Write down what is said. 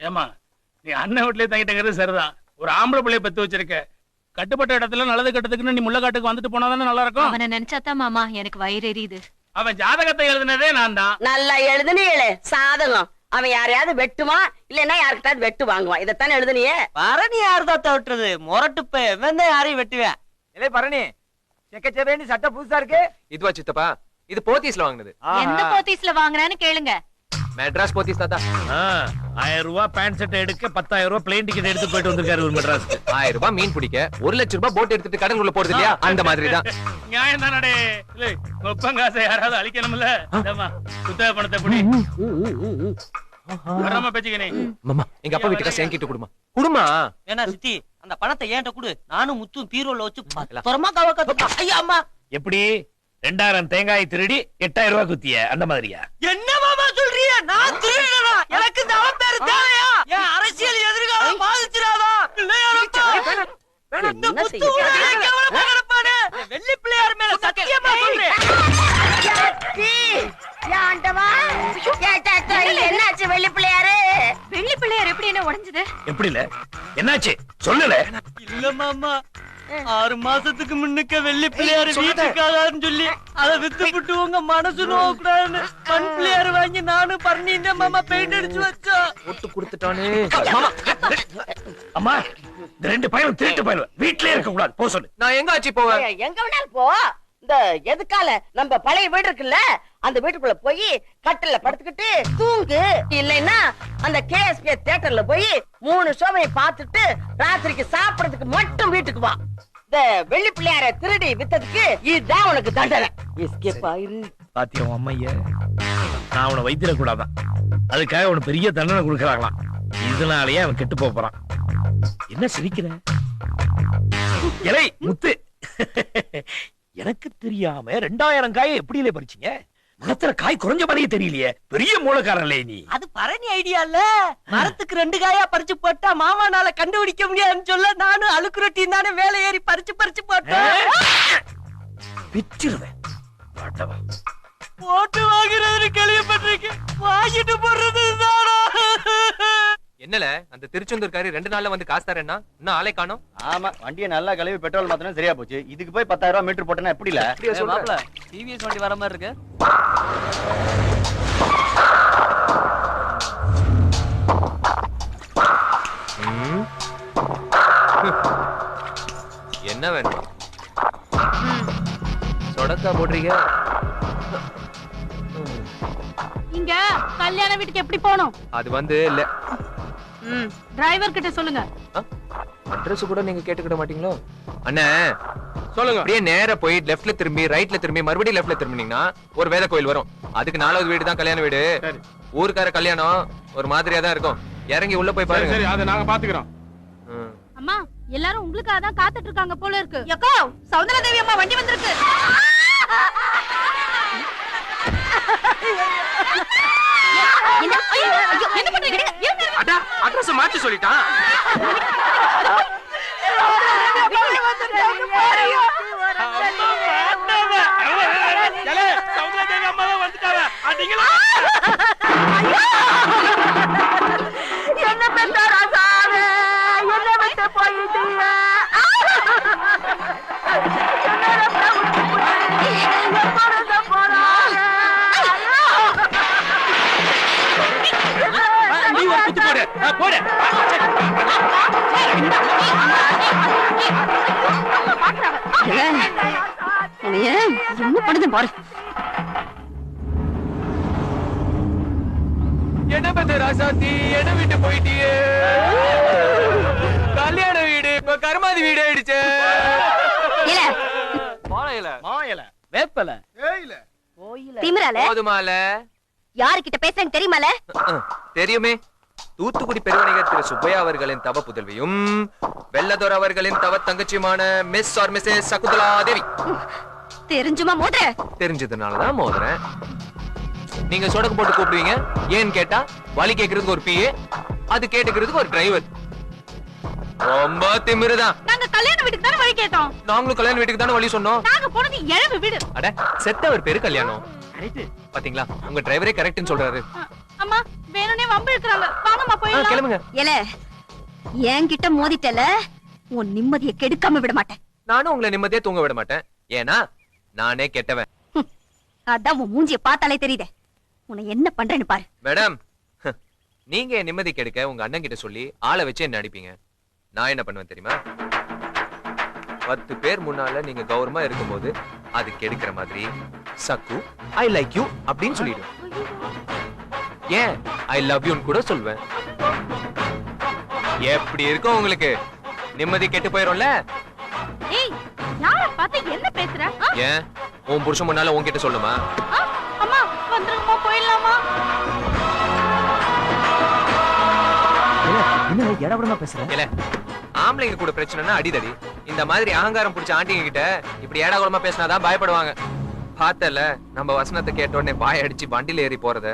ஏமா நீ அண்ணன் வீட்லயே தங்கிட்டங்கிறது சரிதான். ஒரு ஆம்பளை பிள்ளைய பெத்து வச்சிருக்க. கட்டுப்பட்ட இடத்துல நல்லது கட்டதுக்குன்னு நீ முள்ளக்காட்டுக்கு வந்துட்டு போனாதானே நல்லா இருக்கும். அவனை நினைச்சாதான் மாமா எனக்கு வயிறு எரியுது. அவன் ஜாதகத்தை எழுதினதே நான் தான். நல்லா எழுதுனீங்களே சாதகம். அவன் யாரையாவது வெட்டுவான் இல்லன்னா யாருக்கிட்டாவது வெட்டு வாங்குவான். இதைத்தானே எழுதுனியே. பரணி யாரு தாத்தா விட்டுறது? முரட்டுப்ப இவன் தான் யாரையும் வெட்டுவேன். இல்லை பரணி, செக்கச்சேவேன்னு சட்டை புதுசா இருக்கு. இதுவா சித்தப்பா? இது போத்தீஸ்ல வாங்குனது. எந்த போத்தீஸ்ல வாங்குறான்னு கேளுங்க. மெட்ராஸ் போத்தீஸ் தாத்தா. 1000 ரூபாய் பேண்ட் செட் எடுக்க 10,000 ரூபாய் பிளேன் டிக்கெட் எடுத்து போயிட்டு வந்திருக்காரு ஒரு மெட்ராஸ்க்கு. 1000 ரூபாய் மீன் பிடிக்க 1 லட்சம் ரூபாய் போட் எடுத்துட்டு கடலுக்குள்ள போறது இல்லையா? அந்த மாதிரி தான். நியாயம் தானடே. இல்லை ஒப்பங்காசை யாராவது அழிக்கணும்ல. குத்தகை பணத்தை பிடி. வராம பேச்சுக்கனே. மாமா எங்க அப்பா வீட்டுக்கு சேங்கிட்டு குடுமா குடுமா. ஏன்னா சித்தி அந்த பணத்தை ஏன்ட்ட கொடு. நானும் முத்தும் பீரோல வச்சு பத்திரமா கவக்க. ஐயா அம்மா எப்படி 2000 தேங்காய் திருடி 8000 ரூபாய் குத்திய அந்த மாதிரியா? என்ன மாமா சொல்றீங்க? நான் திருடனா? எனக்கு இந்த அவன் பேரு தேவையா? என் அரசியல் எதிர்காலம் பாதிச்சிராதா? வெள்ளி பிள்ளையார் மேல சத்தியமா சொல்றேன். என்னாச்சு வெள்ளி பிள்ளையாரு? வெள்ளி பிள்ளையார் எப்படி என்ன உடைஞ்சது? எப்படி இல்ல என்னாச்சு சொல்லல. இல்ல மாமா 6 மாசத்துக்கு முன்னுக்க வெள்ளி பிள்ளையாரு வீட்டுக்காதான்னு சொல்லி அதை வித்துப்புட்டு உங்க மனசு நோக்கூடாதுன்னு மண் பிள்ளையாரு வாங்கி நானும் பண்ணி மாமா பெயிண்ட் அடிச்சு வச்சா ஒட்டு கொடுத்துட்டானே. அம்மா இந்த 2 பையனும் திருட்டு பையன் வீட்லயே இருக்க கூடாது. போ சொல்லு. நான் எங்க ஆச்சு போவேன்? எங்க வேணாலும் போ. இந்த எதுக்கால நம்ம பழைய வீடு இருக்குல்ல அந்த வீட்டுக்குள்ள போய் கட்டில படுத்துக்கிட்டு தூங்கு. இல்லைன்னா அந்த கேஎஸ்பி தியேட்டர்ல போய் 3 ஷோவை பார்த்துட்டு ராத்திரிக்கு சாப்பிடறதுக்கு மட்டும் வீட்டுக்கு வா. இந்த வெள்ளி பிள்ளையார திருடி வித்ததுக்கு இதுதான் உனக்கு தண்டனை. எஸ்கேப் ஆயிரு. பாத்தியா உன் அம்மைய? நான் அவனை வைத்திர கூடாதான். அதுக்காக அவனுக்கு பெரிய தண்டனை கொடுக்கறாங்களாம். இதனாலயே அவன் கெட்டு போறான். என்ன சிரிக்கிற? இலை முத்து எனக்கு தெரியாம 2000 காயை எப்படி பறிச்சீங்க? மரத்துல காய் குறைஞ்ச மாதிரியே தெரியலையே. பெரிய மூலக்காரன்லே நீ. அது பரணி ஐடியா இல்ல. மரத்துக்கு 2 காயா பறிச்சு போட்டா மாமானால கண்டுபிடிக்க முடியாதுன்னு சொல்ல நானும் அழுக்கு ரொட்டி தானே வேலை ஏறி பறிச்சு போட்டேன். பிச்சிருவேன். போட்டு வாங்குறது கேள்விப்பட்டிருக்கேன். வாங்கிட்டு போடுறது தானா? என்னல அந்த திருச்செந்தூர்காரி 2 நாள்ல வந்து காசு தரேன்னா இன்னும் ஆளே காணோம். ஆமா, வண்டியை நல்லா கழுவி பெட்ரோல் மாத்தினா சரியா போச்சு. இதுக்கு போய் 10,000 ரூபாய் மீட்டர் போட்டேன்னா எப்படி இல்ல? மாப்ள டிவிஎஸ் வண்டி வர மாதிரி இருக்கு. என்ன வேணும்? சொடக்கா போடுறீங்க? இங்க கல்யாண வீட்டுக்கு எப்படி போகணும்? அது வந்து இல்ல. டிரைவர் கிட்ட சொல்லுங்க. அட்ரஸ் கூட நீங்க கேட்டுக்கிட மாட்டீங்களோ? அண்ணே சொல்லுங்க. அப்படியே நேரா போய் லெஃப்ட்ல திரும்பி ரைட்ல திரும்பி மறுபடியும் லெஃப்ட்ல திரும்பினீங்கன்னா ஒரு வேத கோயில் வரும். அதுக்கு 4வது வீடு தான் கல்யாண வீடு. ஊருக்கார கல்யாணம் ஒரு மாதிரியா தான் இருக்கும். இறங்கி உள்ள போய் பாருங்க. சரி அதை நாங்க பாத்துக்கிறோம். அம்மா எல்லாரும் உங்களுக்காக தான் காத்துட்டு இருக்காங்க போல இருக்கு. யக்கோ சௌந்தர தேவி அம்மா வண்டி வந்திருக்கு. என்ன பண்றீங்க? அடா அட்ரஸ் மாத்தி சொல்லிட்டான். என்ன பெற்றாரா சாமி? என்ன விட்டு போயிட்டீங்க? போடு. என்ன பண்ணுது பாரு. என்ன பத்த ராசாத்தி என்ன விட்டு போயிட்டியே? கல்யாண வீடு இப்ப கருமாதி வீடு ஆயிடுச்சு. மாயில வேப்பல திமிரால போதுமால யாருக்கிட்ட பேசுறேன்னு தெரியுமால? தெரியுமே. தூத்துக்குடி பெருவணிகர் திரு சுப்பையா அவர்களின் தவ புதல்வியும் வெள்ளதோர் அவர்களின் தவ தங்கச்சியுமான மிஸ் ஆர் மிஸ்ஸஸ் சகுந்தலா தேவி. தெரிஞ்சுமா மோதுற? தெரிஞ்சதுனாலதான் மோதுறேன். நீங்க சொடக்கு போட்டு கூப்பிடுவீங்க. ஏன்னு கேட்டா வழி கேட்கறதுக்கு ஒரு பிஏ, அது கேட்டுக்கிறதுக்கு ஒரு டிரைவர். ரொம்ப திமிருதான். நாங்க கல்யாண வீட்டுக்கு தானே வழி கேட்டோம். நாங்களும் கல்யாண வீட்டுக்கு தானே வழி சொன்னோம். நாங்க போனது இழவு வீடு. அட செத்தவர் பேரு கல்யாணம். பாத்தீங்களா உங்க டிரைவரே கரெக்ட்னு சொல்றாரு. அம்மா வேணும்னே வம்பு இழுக்கறாங்க. வாங்கம்மா போயிடலாம். கிளம்புங்க. ஏல என்கிட்ட மோதிட்டல உன் நிம்மதியை கெடுக்காம விட மாட்டேன். நானும் உங்களை நிம்மதியா தூங்க விட மாட்டேன். ஏன்னா நானே கெட்டவன். அதான் உன் மூஞ்சிய பார்த்தாலே தெரியுதே. உன்னை என்ன பண்றேன்னு பாரு. மேடம், நீங்க என் நிம்மதி கெடுக்க உங்க அண்ணன் கிட்ட சொல்லி ஆளை வச்சு என்ன அடிப்பீங்க. நான் என்ன பண்ணுவேன் தெரியுமா? 10 பேர் முன்னால நீங்க கௌரவமா இருக்கும்போது அது கெடுக்கிற மாதிரி சக்கு ஐ லைக் யூ அப்படின்னு சொல்லிடுவேன். ஏன் ஐ லவ் யூன்னு கூட சொல்வேன். எப்படி இருக்கும் உங்களுக்கு? நிம்மதி கெட்டு போயிரும்ல. ஏய், யார பார்த்து என்ன பேசுற? ஏன் உன் புருஷன் முன்னால உன்கிட்ட சொல்லுமா? அம்மா வந்துருங்கம்மா போயிடலாமா? என்ன எடபடமா பேசுற? இல்ல ஆம்பளைங்க கூட பிரச்சனைனா அடிதடி. இந்த மாதிரி அகங்காரம் பிடிச்ச ஆண்டிங்க கிட்ட இப்படி ஏடாகுலமா பேசினாதான் பயப்படுவாங்க. பார்த்தல நம்ம வசனத்தை கேட்ட உடனே பாய அடிச்சு வண்டியில ஏறி போறத.